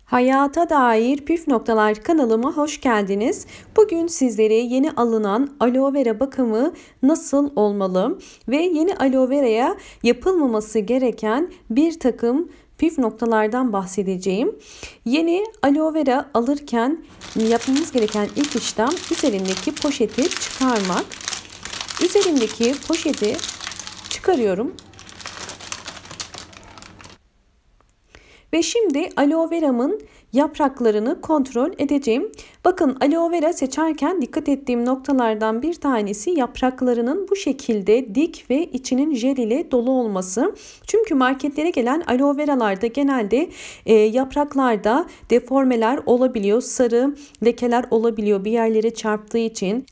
Hayata dair püf noktalar kanalıma hoş geldiniz. Bugün sizlere yeni alınan aloe vera bakımı nasıl olmalı ve yeni aloe veraya yapılmaması gereken bir takım püf noktalardan bahsedeceğim. Yeni aloe vera alırken yapmamız gereken ilk işlem üzerindeki poşeti çıkarmak. Üzerindeki poşeti çıkarıyorum. Ve şimdi aloe veramın yapraklarını kontrol edeceğim. Bakın, aloe vera seçerken dikkat ettiğim noktalardan bir tanesi yapraklarının bu şekilde dik ve içinin jel ile dolu olması. Çünkü marketlere gelen aloe veralarda genelde yapraklarda deformeler olabiliyor, sarı lekeler olabiliyor bir yerlere çarptığı için.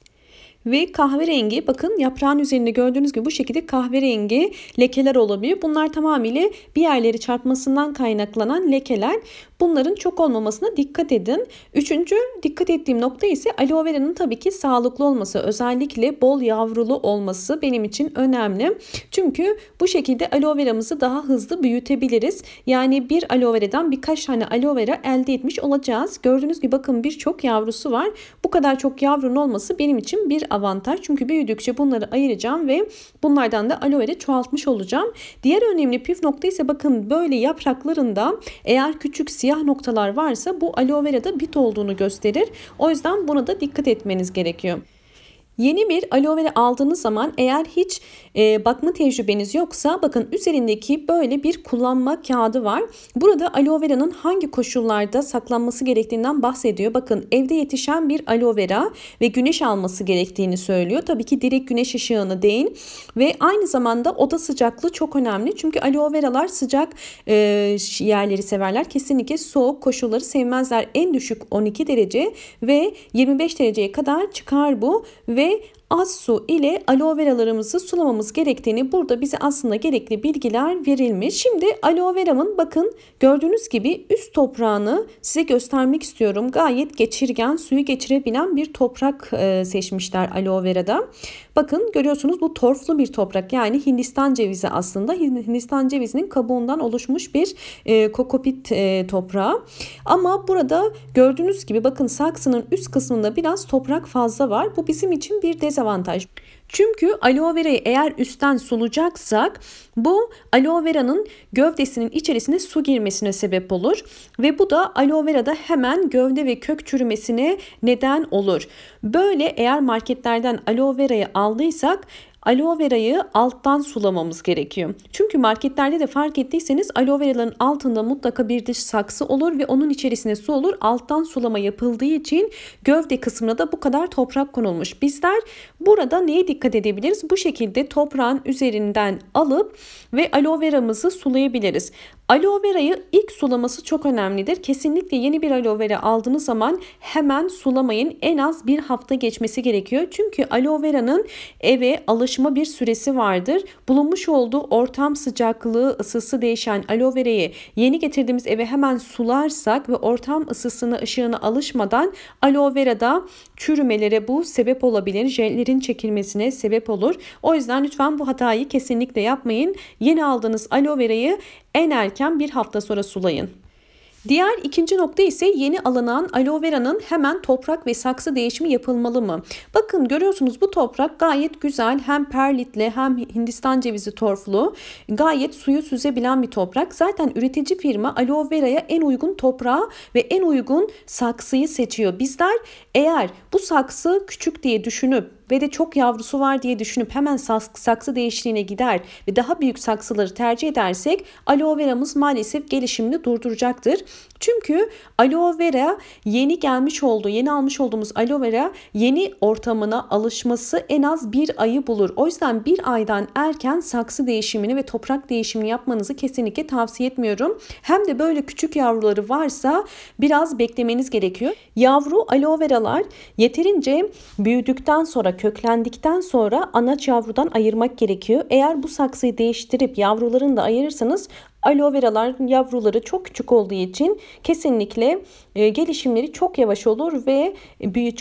Ve kahverengi, bakın yaprağın üzerinde gördüğünüz gibi bu şekilde kahverengi lekeler olabiliyor. Bunlar tamamıyla bir yerleri çarpmasından kaynaklanan lekeler. Bunların çok olmamasına dikkat edin. Üçüncü dikkat ettiğim nokta ise aloe vera'nın tabii ki sağlıklı olması. Özellikle bol yavrulu olması benim için önemli. Çünkü bu şekilde aloe veramızı daha hızlı büyütebiliriz. Yani bir aloe vera'dan birkaç tane aloe vera elde etmiş olacağız. Gördüğünüz gibi bakın birçok yavrusu var. Bu kadar çok yavrunun olması benim için bir avantaj. Çünkü büyüdükçe bunları ayıracağım ve bunlardan da aloe vera çoğaltmış olacağım. Diğer önemli püf nokta ise bakın böyle yapraklarında eğer küçük siyah noktalar varsa bu aloe vera'da bit olduğunu gösterir. O yüzden buna da dikkat etmeniz gerekiyor. Yeni bir aloe vera aldığınız zaman eğer hiç bakma tecrübeniz yoksa bakın üzerindeki böyle bir kullanma kağıdı var. Burada aloe vera'nın hangi koşullarda saklanması gerektiğinden bahsediyor. Bakın, evde yetişen bir aloe vera ve güneş alması gerektiğini söylüyor. Tabii ki direkt güneş ışığını değil ve aynı zamanda oda sıcaklığı çok önemli. Çünkü aloe veralar sıcak yerleri severler. Kesinlikle soğuk koşulları sevmezler. En düşük 12 derece ve 25 dereceye kadar çıkar bu ve az su ile aloe veralarımızı sulamamız gerektiğini burada bize aslında gerekli bilgiler verilmiş. Şimdi aloe veramın bakın gördüğünüz gibi üst toprağını size göstermek istiyorum. Gayet geçirgen, suyu geçirebilen bir toprak seçmişler aloe verada. Bakın görüyorsunuz, bu torflu bir toprak, yani Hindistan cevizi aslında. Hindistan cevizinin kabuğundan oluşmuş bir kokopit toprağı. Ama burada gördüğünüz gibi bakın saksının üst kısmında biraz toprak fazla var. Bu bizim için bir dezavantaj. Çünkü aloe verayı eğer üstten sulayacaksak bu aloe veranın gövdesinin içerisine su girmesine sebep olur. Ve bu da aloe verada hemen gövde ve kök çürümesine neden olur. Böyle eğer marketlerden aloe verayı aldıysak aloe verayı alttan sulamamız gerekiyor. Çünkü marketlerde de fark ettiyseniz aloe veraların altında mutlaka bir dış saksı olur ve onun içerisine su olur. Alttan sulama yapıldığı için gövde kısmına da bu kadar toprak konulmuş. Bizler burada neye dikkat edebiliriz? Bu şekilde toprağın üzerinden alıp ve aloe veramızı sulayabiliriz. Aloe verayı ilk sulaması çok önemlidir. Kesinlikle yeni bir aloe vera aldığınız zaman hemen sulamayın. En az bir hafta geçmesi gerekiyor. Çünkü aloe veranın eve alışma bir süresi vardır. Bulunmuş olduğu ortam sıcaklığı, ısısı değişen aloe verayı yeni getirdiğimiz eve hemen sularsak ve ortam ısısına, ışığına alışmadan aloe verada çürümelere bu sebep olabilir. Jellerin çekilmesine sebep olur. O yüzden lütfen bu hatayı kesinlikle yapmayın. Yeni aldığınız aloe verayı en erken bir hafta sonra sulayın. Diğer ikinci nokta ise yeni alınan aloe vera'nın hemen toprak ve saksı değişimi yapılmalı mı? Bakın görüyorsunuz, bu toprak gayet güzel, hem perlitli hem Hindistan cevizi torflu, gayet suyu süzebilen bir toprak. Zaten üretici firma aloe vera'ya en uygun toprağı ve en uygun saksıyı seçiyor. Bizler eğer bu saksı küçük diye düşünüp ve de çok yavrusu var diye düşünüp hemen saksı değişikliğine gider ve daha büyük saksıları tercih edersek aloe veramız maalesef gelişimini durduracaktır. Çünkü aloe vera yeni almış olduğumuz aloe vera yeni ortamına alışması en az bir ayı bulur. O yüzden bir aydan erken saksı değişimini ve toprak değişimini yapmanızı kesinlikle tavsiye etmiyorum. Hem de böyle küçük yavruları varsa biraz beklemeniz gerekiyor. Yavru aloe veralar yeterince büyüdükten sonra, köklendikten sonra anaç yavrudan ayırmak gerekiyor. Eğer bu saksıyı değiştirip yavrularını da ayırırsanız aloe veralar yavruları çok küçük olduğu için kesinlikle gelişimleri çok yavaş olur ve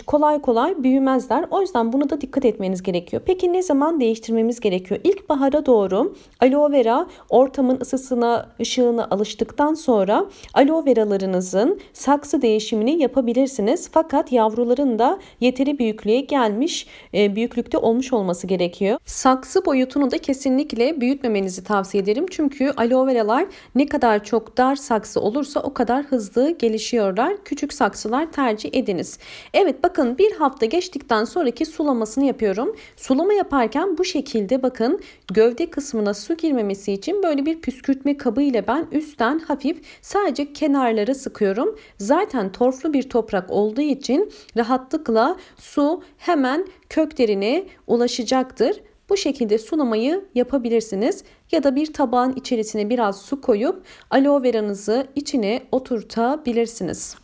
kolay kolay büyümezler. O yüzden buna da dikkat etmeniz gerekiyor. Peki ne zaman değiştirmemiz gerekiyor? İlkbahara doğru aloe vera ortamın ısısına, ışığına alıştıktan sonra aloe veralarınızın saksı değişimini yapabilirsiniz. Fakat yavruların da yeteri büyüklüğe gelmiş, büyüklükte olmuş olması gerekiyor. Saksı boyutunu da kesinlikle büyütmemenizi tavsiye ederim. Çünkü aloe veralar ne kadar çok dar saksı olursa o kadar hızlı gelişiyorlar. Küçük saksılar tercih ediniz. Evet, bakın bir hafta geçtikten sonraki sulamasını yapıyorum. Sulama yaparken bu şekilde bakın gövde kısmına su girmemesi için böyle bir püskürtme kabı ile ben üstten hafif sadece kenarları sıkıyorum. Zaten torflu bir toprak olduğu için rahatlıkla su hemen köklerine ulaşacaktır. Bu şekilde sulamayı yapabilirsiniz ya da bir tabağın içerisine biraz su koyup aloe veranızı içine oturtabilirsiniz.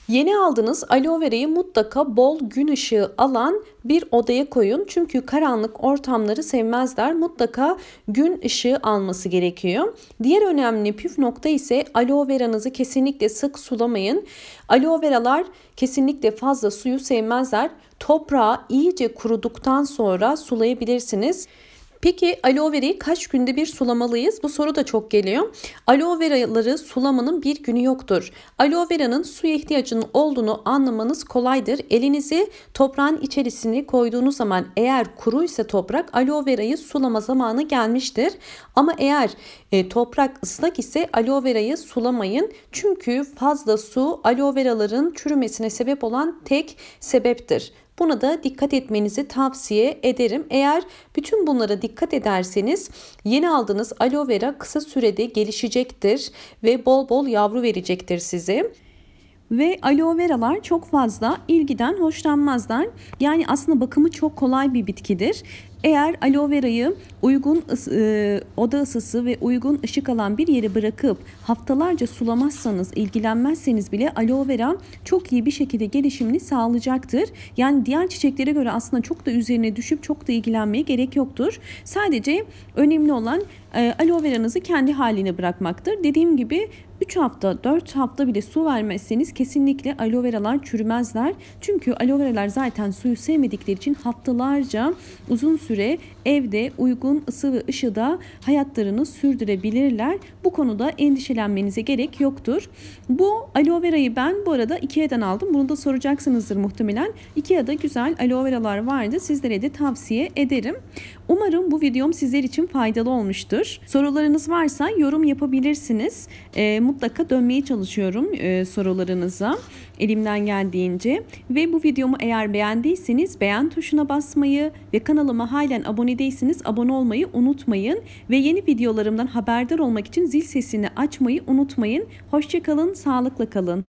Yeni aldığınız aloe verayı mutlaka bol gün ışığı alan bir odaya koyun. Çünkü karanlık ortamları sevmezler. Mutlaka gün ışığı alması gerekiyor. Diğer önemli püf nokta ise aloe veranızı kesinlikle sık sulamayın. Aloe veralar kesinlikle fazla suyu sevmezler. Toprağı iyice kuruduktan sonra sulayabilirsiniz. Peki aloe verayı kaç günde bir sulamalıyız? Bu soru da çok geliyor. Aloe veraları sulamanın bir günü yoktur. Aloe veranın suya ihtiyacının olduğunu anlamanız kolaydır. Elinizi toprağın içerisine koyduğunuz zaman eğer kuruysa toprak aloe verayı sulama zamanı gelmiştir. Ama eğer toprak ıslak ise aloe verayı sulamayın. Çünkü fazla su aloe veraların çürümesine sebep olan tek sebeptir. Buna da dikkat etmenizi tavsiye ederim. Eğer bütün bunlara dikkat ederseniz yeni aldığınız aloe vera kısa sürede gelişecektir ve bol bol yavru verecektir size. Ve aloe veralar çok fazla ilgiden hoşlanmazlar. Yani aslında bakımı çok kolay bir bitkidir. Eğer aloe verayı uygun oda ısısı ve uygun ışık alan bir yere bırakıp haftalarca sulamazsanız, ilgilenmezseniz bile aloe vera çok iyi bir şekilde gelişimini sağlayacaktır. Yani diğer çiçeklere göre aslında çok da üzerine düşüp çok da ilgilenmeye gerek yoktur. Sadece önemli olan aloe veranızı kendi haline bırakmaktır. Dediğim gibi 3 hafta 4 hafta bile su vermezseniz kesinlikle aloe veralar çürümezler. Çünkü aloe veralar zaten suyu sevmedikleri için haftalarca uzun süre evde uygun ısı ve ışıda hayatlarını sürdürebilirler. Bu konuda endişelenmenize gerek yoktur. Bu aloe verayı ben bu arada Ikea'dan aldım. Bunu da soracaksınızdır muhtemelen. Ikea'da güzel aloe veralar vardı. Sizlere de tavsiye ederim. Umarım bu videom sizler için faydalı olmuştur. Sorularınız varsa yorum yapabilirsiniz. Mutlaka dönmeye çalışıyorum sorularınıza elimden geldiğince. Ve bu videomu eğer beğendiyseniz beğen tuşuna basmayı ve kanalıma halen abone değilseniz abone olmayı unutmayın. Ve yeni videolarımdan haberdar olmak için zil sesini açmayı unutmayın. Hoşça kalın, sağlıkla kalın.